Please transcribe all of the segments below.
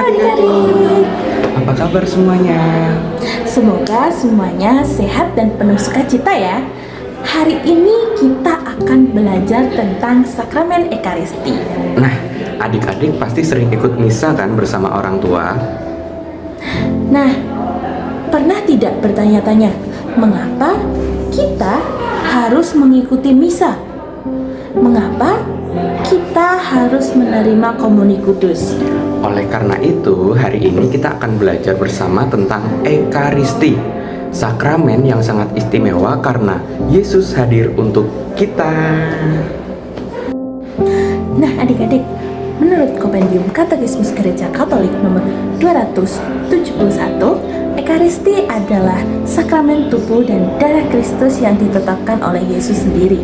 adik-adik. Apa kabar semuanya? Semoga semuanya sehat dan penuh sukacita ya. Hari ini kita akan belajar tentang sakramen Ekaristi. Nah, adik-adik pasti sering ikut misa kan bersama orang tua? Nah, pernah tidak bertanya-tanya mengapa kita harus mengikuti misa? Mengapa kita harus menerima komuni kudus? Oleh karena itu, hari ini kita akan belajar bersama tentang Ekaristi, sakramen yang sangat istimewa karena Yesus hadir untuk kita. Nah adik-adik, menurut Kompendium Katekismus Gereja Katolik nomor 271, Ekaristi adalah sakramen tubuh dan darah Kristus yang ditetapkan oleh Yesus sendiri.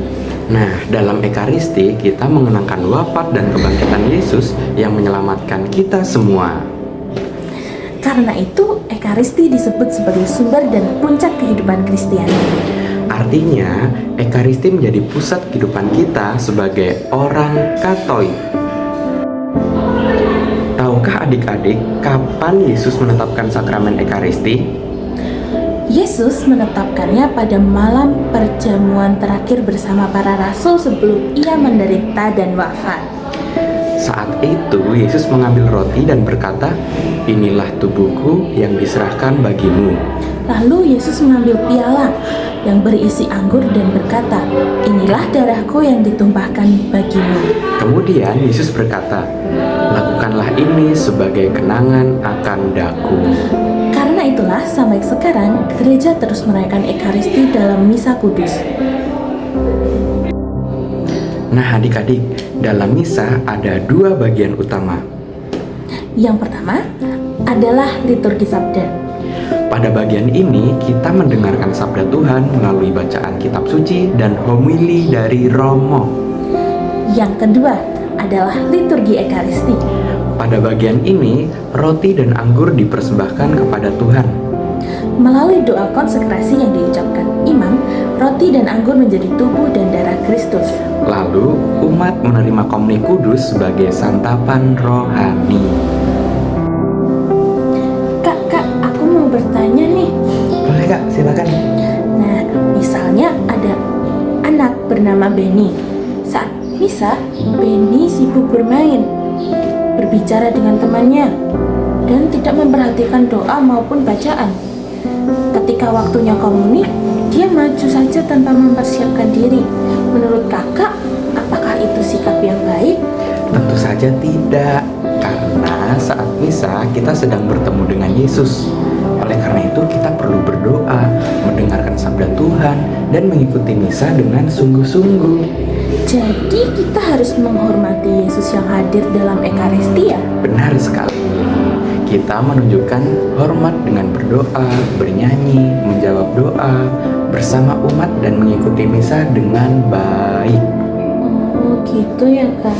Nah, dalam Ekaristi kita mengenangkan wafat dan kebangkitan Yesus yang menyelamatkan kita semua. Karena itu, Ekaristi disebut sebagai sumber dan puncak kehidupan Kristiani. Artinya, Ekaristi menjadi pusat kehidupan kita sebagai orang Katolik. Tahukah adik-adik kapan Yesus menetapkan sakramen Ekaristi? Yesus menetapkannya pada malam perjamuan terakhir bersama para rasul sebelum ia menderita dan wafat. Saat itu, Yesus mengambil roti dan berkata, "Inilah tubuhku yang diserahkan bagimu." Lalu Yesus mengambil piala yang berisi anggur dan berkata, "Inilah darahku yang ditumpahkan bagimu." Kemudian Yesus berkata, "Lakukanlah ini sebagai kenangan akan daku." Karena itulah sampai sekarang gereja terus merayakan Ekaristi dalam misa kudus. Nah adik-adik, dalam misa ada dua bagian utama. Yang pertama adalah liturgi sabda. Pada bagian ini kita mendengarkan sabda Tuhan melalui bacaan kitab suci dan homili dari Romo. Yang kedua adalah liturgi Ekaristi. Pada bagian ini, roti dan anggur dipersembahkan kepada Tuhan. Melalui doa konsekrasi yang diucapkan imam, roti dan anggur menjadi tubuh dan darah Kristus. Lalu, umat menerima komuni kudus sebagai santapan rohani. Kak, aku mau bertanya nih. Boleh Kak, silakan. Nah, misalnya ada anak bernama Benny. Saat misa, Benny sibuk bermain, berbicara dengan temannya, dan tidak memperhatikan doa maupun bacaan. Ketika waktunya komuni, dia maju saja tanpa mempersiapkan diri. Menurut kakak, apakah itu sikap yang baik? Tentu saja tidak, karena saat misa kita sedang bertemu dengan Yesus. Oleh karena itu kita perlu berdoa, mendengarkan sabda Tuhan, dan mengikuti misa dengan sungguh-sungguh. Jadi kita harus menghormati Yesus yang hadir dalam Ekaristi ya? Benar sekali. Kita menunjukkan hormat dengan berdoa, bernyanyi, menjawab doa, bersama umat dan mengikuti misa dengan baik. Oh gitu ya kak.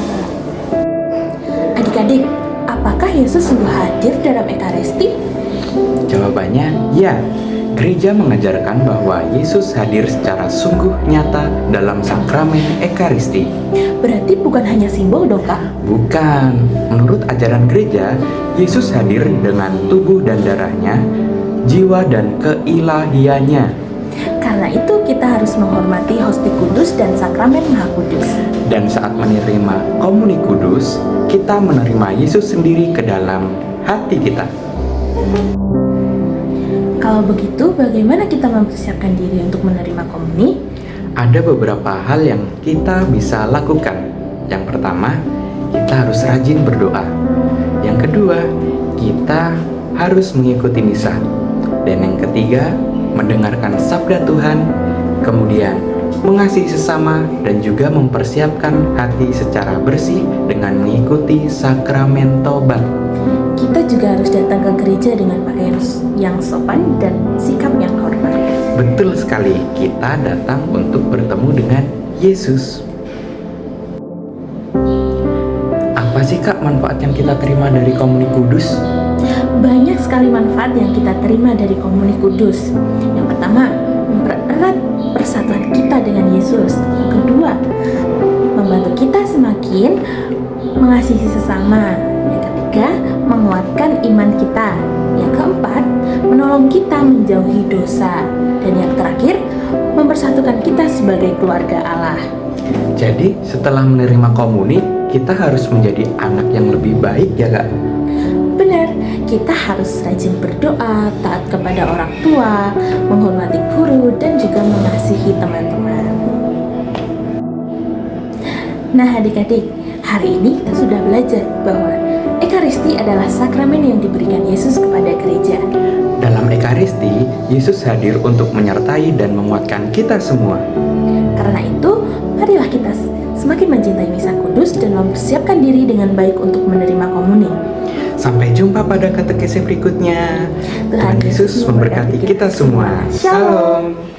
Adik-adik, apakah Yesus sungguh hadir dalam Ekaristi? Jawabannya ya. Gereja mengajarkan bahwa Yesus hadir secara sungguh nyata dalam sakramen Ekaristi. Berarti bukan hanya simbol dong kak? Bukan. Menurut ajaran gereja, Yesus hadir dengan tubuh dan darahnya, jiwa dan keilahiannya. Karena itu kita harus menghormati hosti kudus dan sakramen maha kudus. Dan saat menerima komuni kudus, kita menerima Yesus sendiri ke dalam hati kita. Kalau begitu, bagaimana kita mempersiapkan diri untuk menerima komuni? Ada beberapa hal yang kita bisa lakukan. Yang pertama, kita harus rajin berdoa. Yang kedua, kita harus mengikuti misa. Dan yang ketiga, mendengarkan sabda Tuhan, kemudian mengasihi sesama dan juga mempersiapkan hati secara bersih dengan mengikuti sakramen tobat. Kita juga harus datang ke gereja dengan pakaian yang sopan dan sikap yang hormat. Betul sekali, kita datang untuk bertemu dengan Yesus. Apa sih Kak manfaat yang kita terima dari komuni kudus? Banyak sekali manfaat yang kita terima dari komuni kudus. Yang pertama, mempererat persatuan kita dengan Yesus. Yang kedua, membantu kita semakin mengasihi sesama. Yang ketiga, menguatkan menguatkan iman kita. Yang keempat, menolong kita menjauhi dosa. Dan yang terakhir, mempersatukan kita sebagai keluarga Allah. Jadi setelah menerima komuni, kita harus menjadi anak yang lebih baik ya Kak? Benar, kita harus rajin berdoa, taat kepada orang tua, menghormati guru, dan juga mengasihi teman-teman. Nah adik-adik, hari ini kita sudah belajar bahwa Ekaristi adalah sakramen yang diberikan Yesus kepada gereja. Dalam Ekaristi, Yesus hadir untuk menyertai dan menguatkan kita semua. Karena itu, marilah kita semakin mencintai Misa Kudus dan mempersiapkan diri dengan baik untuk menerima komuni. Sampai jumpa pada katekese berikutnya. Tuhan Yesus memberkati kita semua. Shalom.